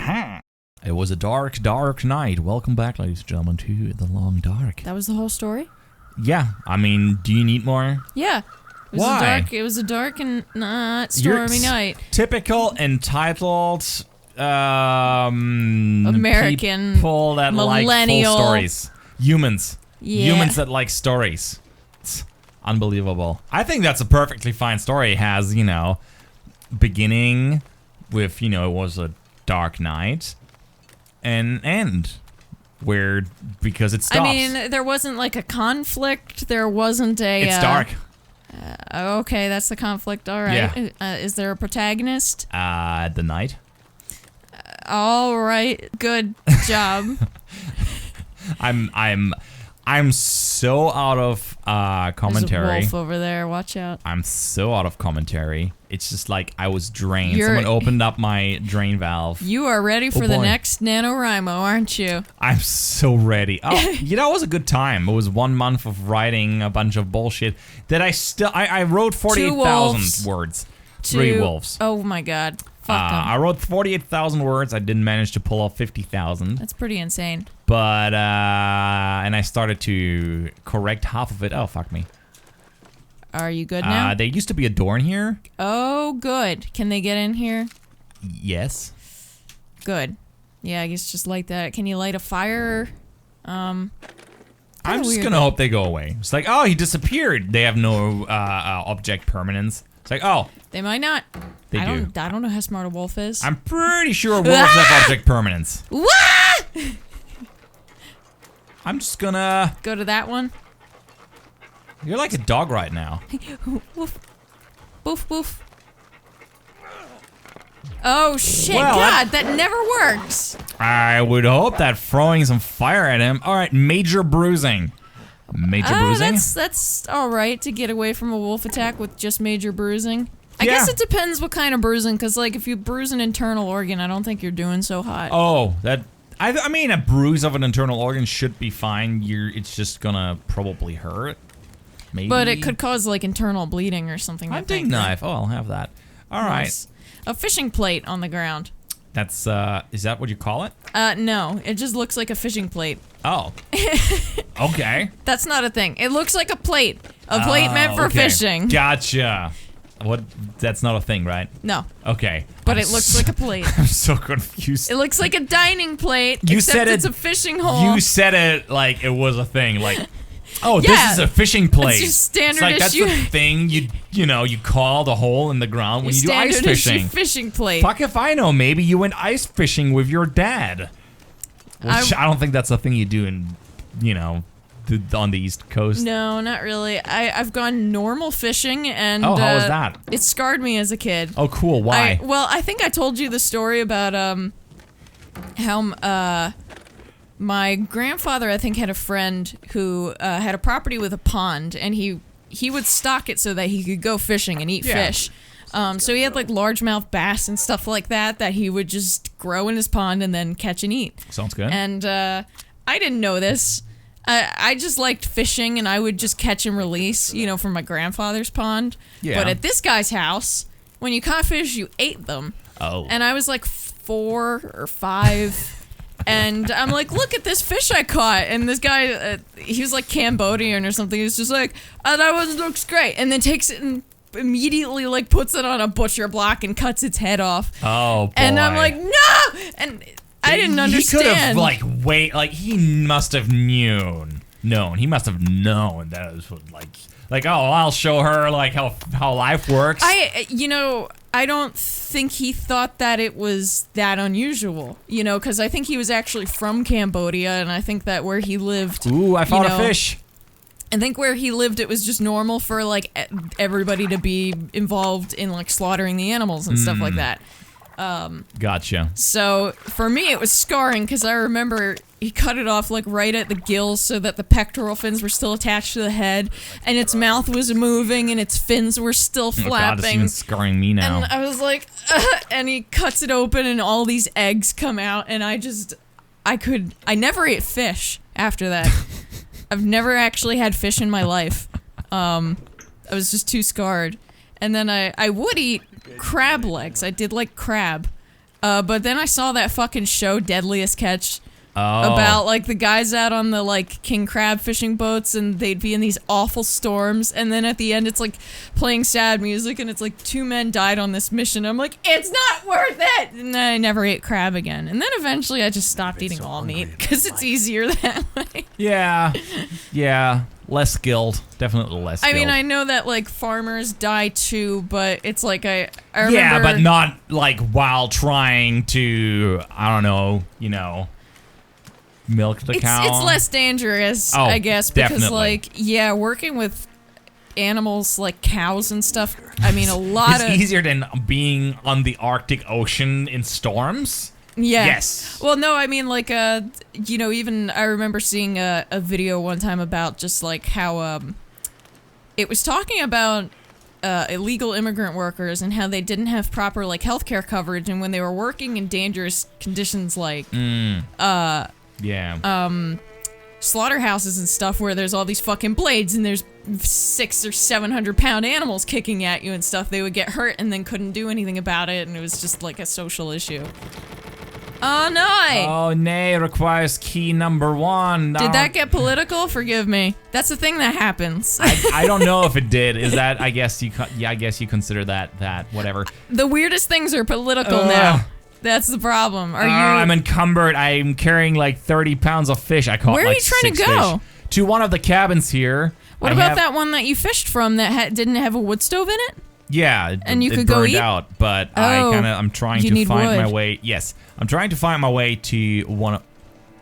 It was a dark, dark night. Welcome back, ladies and gentlemen, to The Long Dark. That was the whole story? Yeah, I mean, do you need more? Yeah. Why? It was a dark and not stormy night. Typical entitled American people that millennial like full stories. Humans. Yeah. Humans that like stories. It's unbelievable. I think that's a perfectly fine story. It has, you know, beginning with, you know, it was a dark night and end where because it stops. I mean, there wasn't like a conflict. There wasn't a. It's dark. Okay, that's the conflict. All right. Yeah. Is there a protagonist? The night. All right. Good job. I'm so out of commentary. There's a wolf over there. Watch out. I'm so out of commentary. It's just like I was drained. Someone opened up my drain valve. You are ready for the next NaNoWriMo, aren't you? I'm so ready. Oh, you know, it was a good time. It was 1 month of writing a bunch of bullshit that I wrote 48,000 words. 3 wolves. Oh my god. Fuck 'em. I wrote 48,000 words. I didn't manage to pull off 50,000. That's pretty insane. But, and I started to correct half of it. Oh, fuck me. Are you good now? There used to be a door in here. Oh, good. Can they get in here? Yes. Good. Yeah, I guess just light that. Can you light a fire? I'm just gonna hope they go away. It's like, oh, he disappeared. They have no object permanence. It's like, oh. They might not. They do. I don't know how smart a wolf is. I'm pretty sure wolves have object permanence. Wah! I'm just gonna go to that one. You're like a dog right now. Woof. Woof, woof. Oh shit, well, God, that never works. I would hope that throwing some fire at him. Alright, major bruising. Major bruising? That's alright to get away from a wolf attack with just major bruising. I guess it depends what kind of bruising, because like if you bruise an internal organ, I don't think you're doing so hot. Oh, I mean a bruise of an internal organ should be fine. It's just gonna probably hurt. Maybe. But it could cause like internal bleeding or something. Hunting knife. Oh, I'll have that. All right. Nice. A fishing plate on the ground. That's is that what you call it? No, it just looks like a fishing plate. Oh. Okay. That's not a thing. It looks like a plate. A plate meant for fishing. Gotcha. What? That's not a thing, right? No. Okay. But it looks like a plate. I'm so confused. It looks like a dining plate, except it's a fishing hole. You said it like it was a thing, like, oh, this is a fishing plate. It's just standard like issue. that's the thing you know you call the hole in the ground when you do ice fishing. Standard issue fishing plate. Fuck if I know. Maybe you went ice fishing with your dad. Which I don't think that's a thing you do in, you know, on the East Coast. No, not really. I've gone normal fishing and how was that? It scarred me as a kid. Oh, cool. Why? I think I told you the story about how my grandfather, I think, had a friend who had a property with a pond, and he would stock it so that he could go fishing and eat fish. So he had like largemouth bass and stuff like that he would just grow in his pond and then catch and eat. Sounds good. And I didn't know this. I just liked fishing, and I would just catch and release, you know, from my grandfather's pond. Yeah. But at this guy's house, when you caught fish, you ate them. Oh. And I was like 4 or 5. And I'm like, look at this fish I caught. And this guy, he was like Cambodian or something. He's just like, oh, that one looks great. And then takes it and immediately like puts it on a butcher block and cuts its head off. Oh, boy. And I'm like, no! And I didn't understand. He could have he must have known. He must have known that it was like, oh, I'll show her like how life works. I don't think he thought that it was that unusual, you know, because I think he was actually from Cambodia, and I think that where he lived. Ooh, I found a fish. I think where he lived, it was just normal for like everybody to be involved in like slaughtering the animals and stuff like that. Gotcha. So for me, it was scarring because I remember he cut it off like right at the gills so that the pectoral fins were still attached to the head, and its mouth was moving and its fins were still flapping. Oh God, it's even scarring me now. And I was like, and he cuts it open and all these eggs come out, and I never ate fish after that. I've never actually had fish in my life. I was just too scarred. And then I would eat crab legs. I did like crab. But then I saw that fucking show, Deadliest Catch, Oh. about like the guys out on the like king crab fishing boats, and they'd be in these awful storms, and then at the end it's like playing sad music, and it's like 2 men died on this mission. I'm like, it's not worth it, and then I never ate crab again. And then eventually I just stopped eating all meat because it's easier that way. Yeah, less skilled, definitely less skilled. I mean, I know that like farmers die too, but it's like I remember. Yeah, but not like while trying to, I don't know, you know, milk the cow. It's less dangerous, Oh, I guess, because definitely. like, yeah, working with animals like cows and stuff, I mean, a lot It's easier than being on the Arctic Ocean in storms. Yeah. Yes. Well, no, I mean, like, you know, even I remember seeing a video one time about just like how it was talking about illegal immigrant workers and how they didn't have proper like healthcare coverage, and when they were working in dangerous conditions like slaughterhouses and stuff where there's all these fucking blades and there's 600 or 700 pound animals kicking at you and stuff, they would get hurt and then couldn't do anything about it, and it was just like a social issue. Oh no! Oh, nay requires key number 1. Did that get political? Forgive me. That's the thing that happens. I don't know if it did. Is that, I guess you consider that whatever. The weirdest things are political now. That's the problem. Are you? I'm encumbered. I'm carrying like 30 pounds of fish. I caught Where are like you trying 6 to go? fish. To one of the cabins here. What about that one that you fished from that didn't have a wood stove in it? Yeah, and you it could burned go eat? out, but I'm trying you to need find my wood. way. Yes, I'm trying to find my way to one of.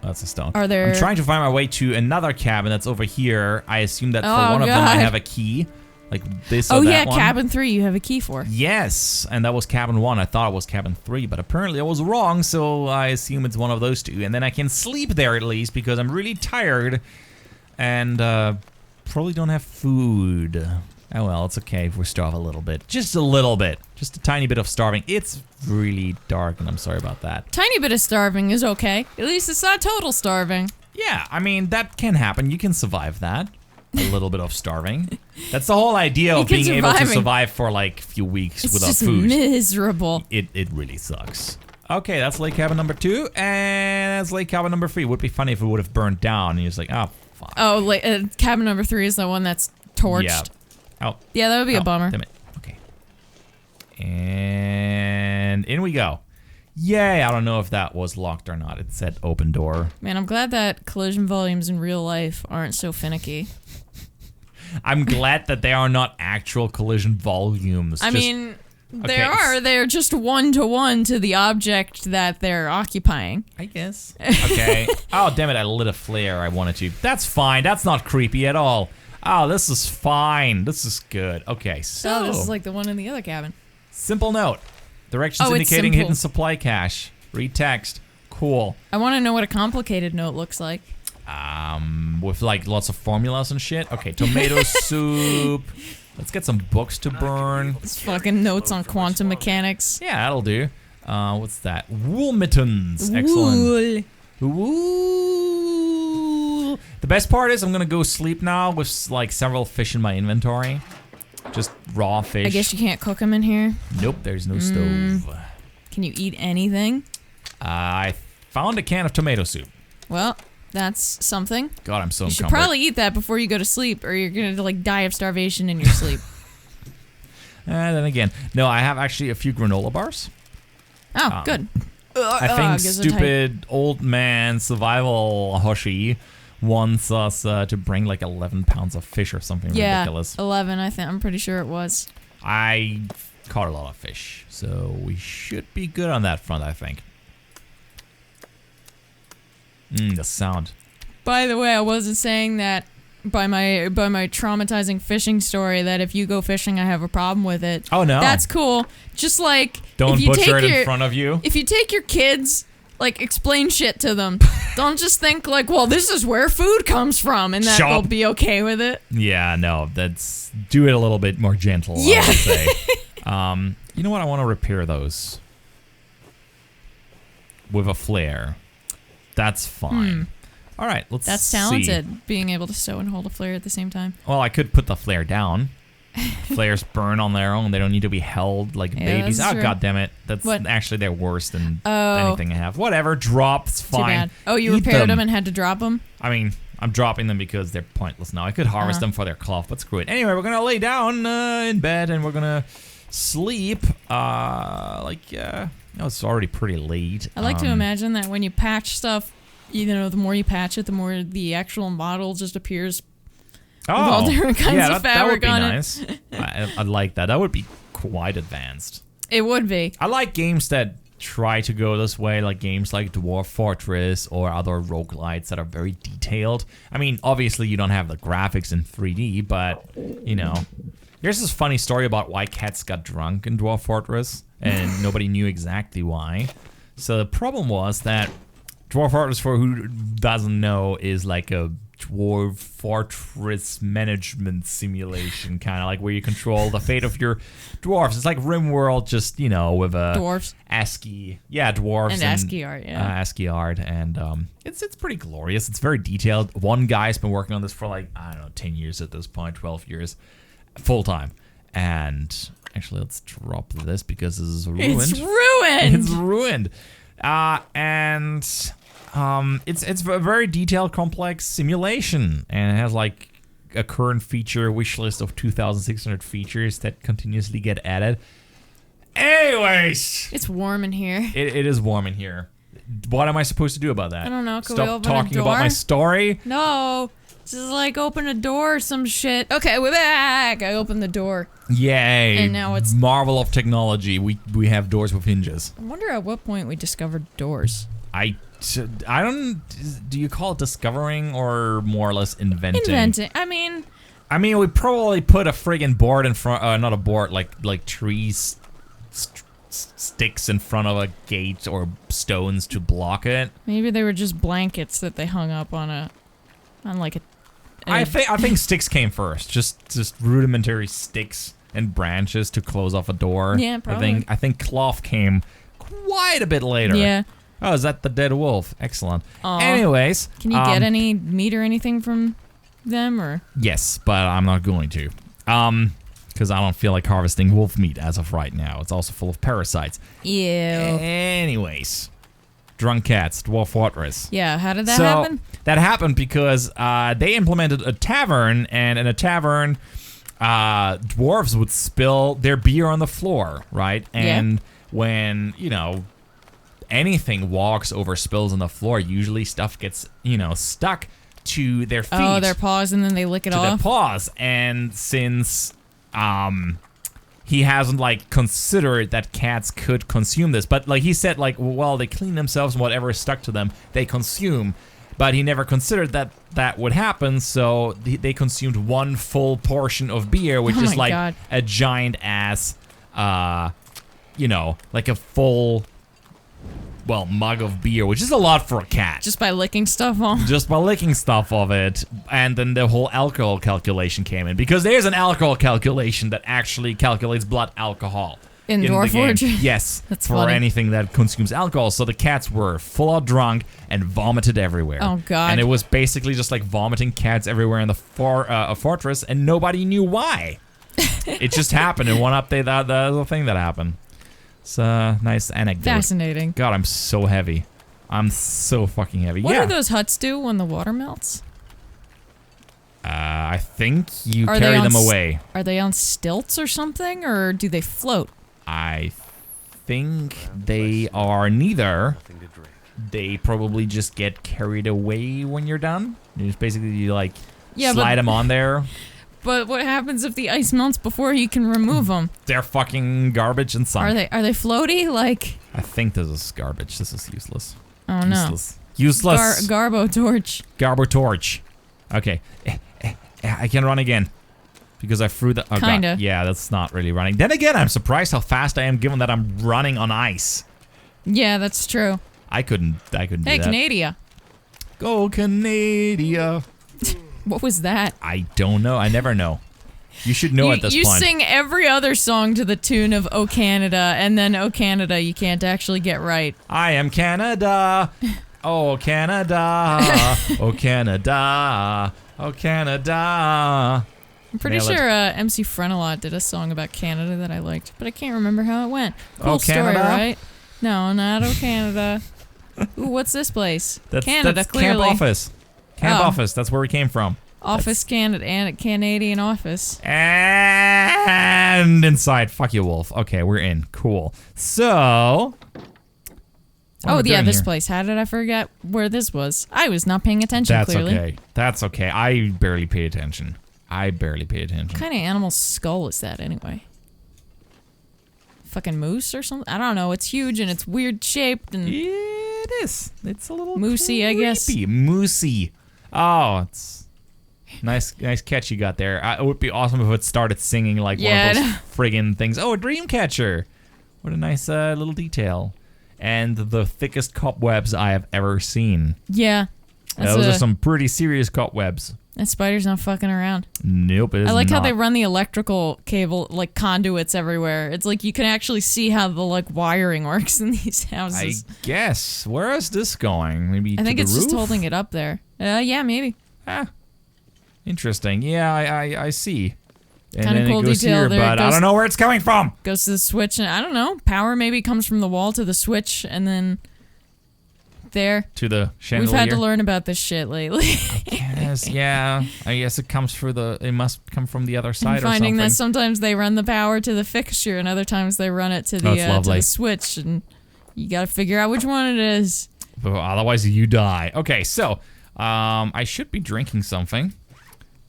That's a stone. Are there? I'm trying to find my way to another cabin that's over here. I assume that for Oh, one of them I God. have a key, like this or Oh that yeah, one. cabin 3 you have a key for. Yes, and that was cabin 1. I thought it was cabin 3, but apparently I was wrong, so I assume it's one of those 2. And then I can sleep there at least because I'm really tired and probably don't have food. Oh well, it's okay if we starve a little bit. Just a little bit. Just a tiny bit of starving. It's really dark, and I'm sorry about that. Tiny bit of starving is okay. At least it's not total starving. Yeah, I mean, that can happen. You can survive that. A little bit of starving. That's the whole idea of being able to survive for like a few weeks without just food. Miserable. It really sucks. Okay, that's lake cabin number 2, and that's lake cabin number 3. It would be funny if it would have burned down, and you're just like, oh, fuck. Oh, cabin number 3 is the one that's torched. Yeah. Oh. Yeah, that would be a bummer. Damn it. Okay. And in we go. Yay, I don't know if that was locked or not. It said open door. Man, I'm glad that collision volumes in real life aren't so finicky. I'm glad that they are not actual collision volumes. I mean, they are. They're just 1-to-1 to the object that they're occupying. I guess. Okay. Oh, damn it, I lit a flare. I wanted to. That's fine. That's not creepy at all. Oh, this is fine. This is good. Okay, so. Oh, this is like the one in the other cabin. Simple note. Directions it's indicating simple. hidden supply cache. Read text. Cool. I want to know what a complicated note looks like. With like lots of formulas and shit. Okay, tomato soup. Let's get some books to burn. It's fucking notes on quantum mechanics. Yeah, that'll do. What's that? Wool mittens. Excellent. Wool. Wool. The best part is I'm gonna go sleep now with like several fish in my inventory. Just raw fish. I guess you can't cook them in here. Nope, there's no stove. Can you eat anything? I found a can of tomato soup. Well, that's something. God, I'm so You should encumbered. probably eat that before you go to sleep, or you're gonna like die of starvation in your sleep. And then again, no, I have actually a few granola bars. Oh, good. I think stupid old man survival Hoshi wants us to bring like 11 pounds of fish or something ridiculous. 11. I'm pretty sure it was. I caught a lot of fish, so we should be good on that front, I think. The sound. By the way, I wasn't saying that by my traumatizing fishing story that if you go fishing, I have a problem with it. Oh no, that's cool. Just like don't if you butcher take it in front of you. If you take your kids, like explain shit to them. Don't just think like, well, this is where food comes from, and that they'll be okay with it. Yeah, no, that's do it a little bit more gentle. Yeah. I would say. You know what? I want to repair those with a flare. That's fine. All right, let's see. That's talented, being able to sew and hold a flare at the same time. Well, I could put the flare down. Flares burn on their own. They don't need to be held like babies. that's Oh, true. God damn it. That's What? actually they're worse than Oh. anything I have. Whatever, drops, Too fine. bad. Oh, you Eat repaired them and had to drop them? I mean, I'm dropping them because they're pointless now. I could harvest them for their cloth, but screw it. Anyway, we're gonna lay down in bed and we're gonna sleep. It's already pretty late. I like to imagine that when you patch stuff, the more you patch it, the more the actual model just appears with all different kinds of fabric that would on be it. nice. I'd like that. That would be quite advanced. It would be. I like games that try to go this way, like games like Dwarf Fortress or other roguelites that are very detailed. I mean, obviously you don't have the graphics in 3D, but, Here's this funny story about why cats got drunk in Dwarf Fortress, and nobody knew exactly why. So the problem was that Dwarf Fortress, for who doesn't know, is like a Dwarf Fortress management simulation, kind of like where you control the fate of your dwarves. It's like RimWorld, just with a Dwarves. ASCII, dwarves And ASCII art, yeah. ASCII art, and it's pretty glorious. It's very detailed. One guy's been working on this for 10 years at this point, 12 years, full time. And actually, let's drop this because this is ruined. It's ruined. It's ruined. It's a very detailed, complex simulation, and it has like a current feature wish list of 2,600 features that continuously get added. Anyways, It's warm in here. it is warm in here. What am I supposed to do about that? I don't know. Could we Stop open a talking about door? my story. No. Just like open a door or some shit. Okay, we're back. I opened the door. Yay! And now it's- marvel of technology. We have doors with hinges. I wonder at what point we discovered doors. I don't. Do you call it discovering or more or less inventing? Inventing. I mean, we probably put a friggin' board in front. Not a board, like trees, sticks in front of a gate or stones to block it. maybe they were just blankets that they hung up on like a. I think sticks came first. Just rudimentary sticks and branches to close off a door. Yeah, probably. I think cloth came quite a bit later. Yeah. Oh, is that the dead wolf? Excellent. Aw. Anyways, Can you get any meat or anything from them or? yes, but I'm not going to. Because I don't feel like harvesting wolf meat as of right now. It's also full of parasites. Ew. Anyways, drunk cats, Dwarf Fortress. Yeah. How did that happen? That happened because they implemented a tavern, and in a tavern, dwarves would spill their beer on the floor, right? And when, anything walks over spills on the floor, usually stuff gets, stuck to their feet. Oh, their paws, and then they lick it to their off. paws. And since he hasn't considered that cats could consume this, but he said they clean themselves and whatever is stuck to them they consume, but he never considered that would happen, so they consumed one full portion of beer, which is God. a giant ass like a full mug of beer, which is a lot for a cat. Just by licking stuff off. Just by licking stuff of it. And then the whole alcohol calculation came in. Because there's an alcohol calculation that actually calculates blood alcohol. In the Dwarf game. Fortress? Yes. That's for funny. anything that consumes alcohol. So the cats were full out drunk and vomited everywhere. Oh, God. And it was basically just like vomiting cats everywhere in the fortress, and nobody knew why. It just happened. In one update, that was the thing that happened. It's a nice anecdote. Fascinating. God, I'm so heavy. I'm so fucking heavy. What yeah. do those huts do when the water melts? I think you Are carry they on them away. Are they on stilts or something, or do they float? I think they are neither. They probably just get carried away when you're done. You just basically slide them on there. But what happens if the ice melts before you can remove them? They're fucking garbage and sunk. Are they floaty? I think this is garbage. This is useless. Oh no. Useless. Garbo torch. Garbo torch. Okay. I can run again. Because I threw the... Oh, Kinda. God. Yeah, that's not really running. Then again, I'm surprised how fast I am given that I'm running on ice. Yeah, that's true. I couldn't do that. Hey, Canadia. Go Canadia. What was that? I don't know. I never know. You should know at this you point. You sing every other song to the tune of "Oh Canada," and then "Oh Canada" you can't actually get right. I am Canada. Oh Canada. Oh Canada. Oh Canada. I'm pretty sure MC Frontalot did a song about Canada that I liked, but I can't remember how it went. Cool story, right? No, not Canada. Ooh, what's this place? Canada, that's clearly. Camp Office. Camp Office, that's where we came from. Office Canada, and Canadian Office. And inside. Fuck you, Wolf. Okay, we're in. Cool. So... Oh, yeah, this place. How did I forget where this was? I was not paying attention, clearly. That's okay. That's okay. I barely pay attention. What kind of animal skull is that, anyway? Fucking moose or something? I don't know. It's huge and it's weird shaped and... It is. It's a little moosey, creepy. I guess. Moosey. Oh, it's... Nice catch you got there. It would be awesome if it started singing like one of those friggin' things. Oh, a dream catcher. What a nice little detail. And the thickest cobwebs I have ever seen. Yeah. Those are some pretty serious cobwebs. That spider's not fucking around. Nope, it is not. I like how they run the electrical cable, like conduits everywhere. It's like you can actually see how the like wiring works in these houses. I guess. Where is this going? Maybe I think it's roof? just holding it up there. Yeah, maybe. Interesting. Yeah, I see. And kind of cool it goes detail here, there. but I don't know where it's coming from. Goes to the switch, and I don't know. Power maybe comes from the wall to the switch, and then there. To the chandelier. We've had to learn about this shit lately. Yes, yeah. I guess it comes for the. It must come from the other side or something. Finding that sometimes they run the power to the fixture, and other times they run it to the switch, and you got to figure out which one it is. Otherwise, you die. Okay, so I should be drinking something.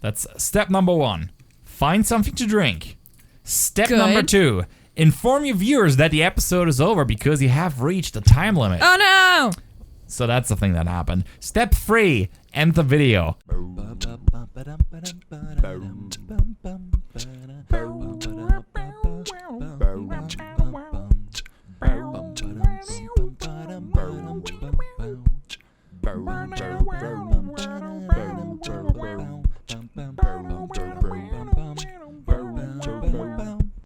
That's step number 1. Find something to drink. Step number 2. Inform your viewers that the episode is over because you have reached the time limit. Oh no! So that's the thing that happened. Step 3. End the video.